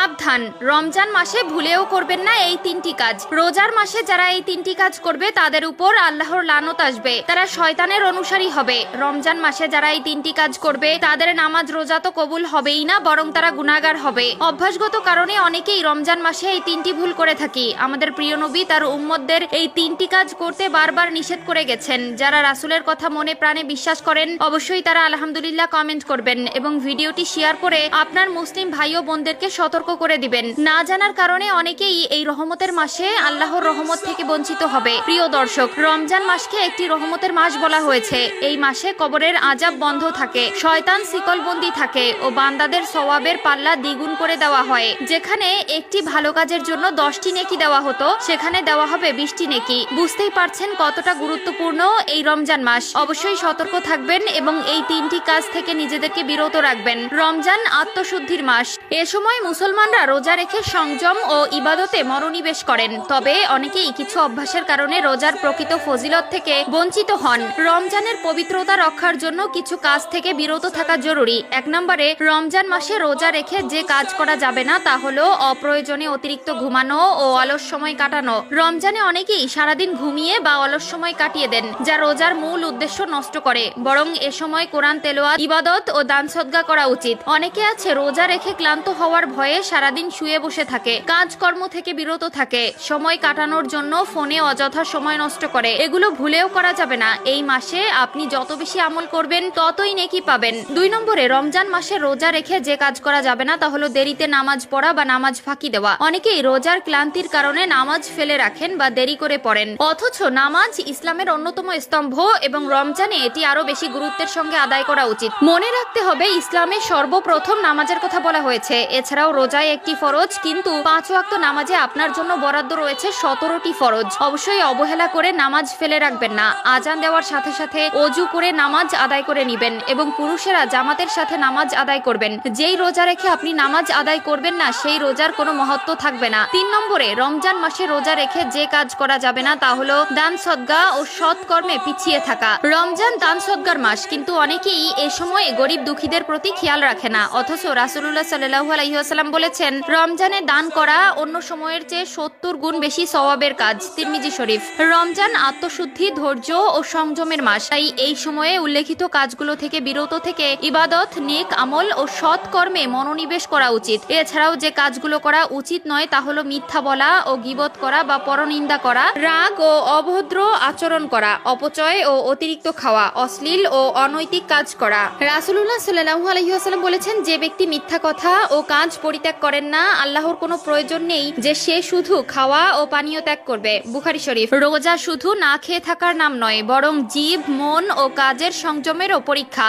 সাবধান, রমজান মাসে ভুলেও করবেন না এই তিনটি কাজ। রোজার মাসে যারা এই তিনটি কাজ করবে তাদের উপর আল্লাহর লানত আসবে, তারা শয়তানের অনুসারী হবে। রমজান মাসে যারা এই তিনটি কাজ করবে তাদের নামাজ রোজা তো কবুল হবেই না, বরং তারা গুনাহগার হবে। অভ্যাসগত কারণে অনেকেই রমজান মাসে এই তিনটি ভুল করে থাকি। আমাদের প্রিয় নবী তার উম্মতদের এই তিনটি কাজ করতে বারবার নিষেধ করে গেছেন। যারা রাসূলের কথা মনে প্রাণে বিশ্বাস করেন অবশ্যই তারা আলহামদুলিল্লাহ কমেন্ট করবেন এবং ভিডিওটি শেয়ার করে আপনার মুসলিম ভাই ও বোনদেরকে সতর্ক করে দিবেন। না জানার কারণে অনেকেই এই রহমতের মাসে আল্লাহর রহমত থেকে বঞ্চিত হবে। প্রিয় দর্শক, রমজান মাসকে একটি রহমতের মাস বলা হয়েছে। এই মাসে কবরের আযাব বন্ধ থাকে, শয়তান শিকলবন্দি থাকে ও বান্দাদের সওয়াবের পাল্লা দ্বিগুণ করে দেওয়া হয়। যেখানে একটি ভালো কাজের জন্য 10টি নেকি দেওয়া হতো, সেখানে দেওয়া হবে 20টি নেকি। বুঝতেই পারছেন কতটা গুরুত্বপূর্ণ এই রমজান মাস। অবশ্যই সতর্ক থাকবেন এবং এই তিনটি কাজ থেকে নিজেদেরকে বিরত রাখবেন। রমজান আত্মশুদ্ধির মাস। এ সময় মুসলমানরা রোজা রেখে সংযম ও ইবাদতে মনোনিবেশ করেন। তবে অনেকেই কিছু অভ্যাসের কারণে রোজার প্রকৃত ফজিলত থেকে বঞ্চিত হন। রমজানের পবিত্রতা রক্ষার জন্য কিছু কাজ থেকে বিরত থাকা জরুরি। 1 নম্বরে, রমজান মাসে রোজা রেখে যে কাজ করা যাবে না তা হলো অপ্রয়োজনে অতিরিক্ত ঘুমানো ও অলস সময় কাটানো। রমজানে অনেকেই সারাদিন ঘুমিয়ে বা অলস সময় কাটিয়ে দেন, যা রোজার মূল উদ্দেশ্য নষ্ট করে। বরং এ সময় কোরআন তেলাওয়াত, ইবাদত ও দান সদকা করা উচিত। অনেকে আছে রোজা রেখে ক্লান্ত হওয়ার ভয়ে সারাদিন শুয়ে বসে থাকে, কাজকর্ম থেকে বিরত থাকে, সময় কাটানোর জন্য ফোনে অযথা সময় নষ্ট করে। এগুলো ভুলেও করা যাবে না। এই মাসে আপনি যত বেশি আমল করবেন ততই নেকি পাবেন। 2 নম্বরে, রমজান মাসে রোজা রেখে যে কাজ করা যাবে না তা হলো দেরিতে নামাজ পড়া বা নামাজ ফাঁকি দেওয়া। অনেকেই রোজার ক্লান্তির কারণে নামাজ ফেলে রাখেন বা দেরি করে পড়েন, অথচ নামাজ ইসলামের অন্যতম স্তম্ভ এবং রমজানে এটি আরো বেশি গুরুত্বের সঙ্গে আদায় করা উচিত। মনে রাখতে হবে ইসলামে সর্বপ্রথম নামাজের কথা বলা হয়েছে। এছাড়াও রোজায় একটি ফরজ, কিন্তু 5 ওয়াক্ত নামাজে আপনার জন্য বরাদ্দ রয়েছে 17টি ফরজ। অবশ্যই অবহেলা করে নামাজ ফেলে রাখবেন না। আজান দেওয়ার সাথে সাথে ওযু করে নামাজ আদায় করে নেবেন এবং পুরুষেরা জামাতের সাথে নামাজ আদায় করবেন। যেই রোজা রেখে আপনি নামাজ আদায় করবেন না সেই রোজার কোনো মহত্ব থাকবে না। 3 নম্বরে, রমজান মাসে রোজা রেখে যে কাজ করা যাবে না তা হলো দান সদকা ও সৎকর্মে পিছিয়ে থাকা। রমজান দান সদকার মাস, কিন্তু অনেকেই এ সময় গরিব দুঃখীদের প্রতি খেয়াল রাখে না। অথচ রাসূলুল্লাহ সাল্লাল্লাহু আলাইহি ওয়াসাল্লাম বলেছেন, রমজানে দান করা অন্য সময়ের চেয়ে 70 গুণ বেশি সওয়াবের কাজ। তিরমিজি শরীফ। রমজান আত্মশুদ্ধি, ধৈর্য ও সংযমের মাস। তাই এই সময়ে উল্লেখিত কাজগুলো থেকে বিরত থেকে ইবাদত, নেক আমল ও সৎ কর্মে মনোনিবেশ করা উচিত। এছাড়াও যে কাজগুলো করা উচিত নয় তা হলো মিথ্যা বলা ও গীবত করা বা পরনিন্দা করা, রাগ ও অভদ্র আচরণ করা, অপচয় ও অতিরিক্ত খাওয়া, অশ্লীল ও অনৈতিক কাজ করা। রাসূলুল্লাহ সাল্লাল্লাহু আলাইহি ওয়াসাল্লাম বলেছেন, যে ব্যক্তি মিথ্যা কথা ও কাজ পরিত্যাগ করেন না, আল্লাহর কোনো প্রয়োজন নেই যে সে শুধু খাওয়া ও পানীয় ত্যাগ করবে। বুখারী শরীফ। রোজা শুধু না খেয়ে থাকার নাম নয়, বরং জিভ, মন ও কাজের সংযমেরও পরীক্ষা।